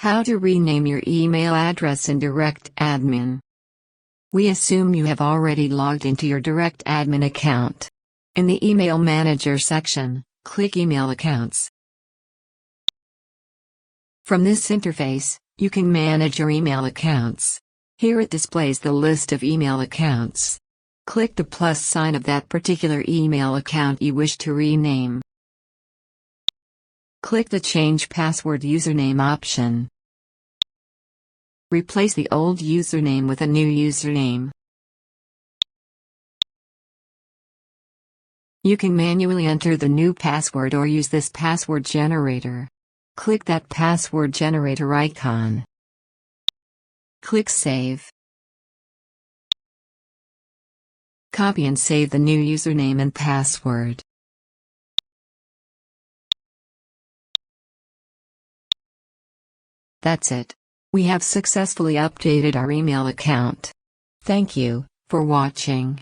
How to rename your email address in DirectAdmin. We assume you have already logged into your DirectAdmin account. In the Email Manager section, click Email Accounts. From this interface, you can manage your email accounts. Here it displays the list of email accounts. Click the plus sign of that particular email account you wish to rename. Click the Change Password Username option. Replace the old username with a new username. You can manually enter the new password or use this password generator. Click that password generator icon. Click Save. Copy and save the new username and password. That's it. We have successfully updated our email account. Thank you for watching.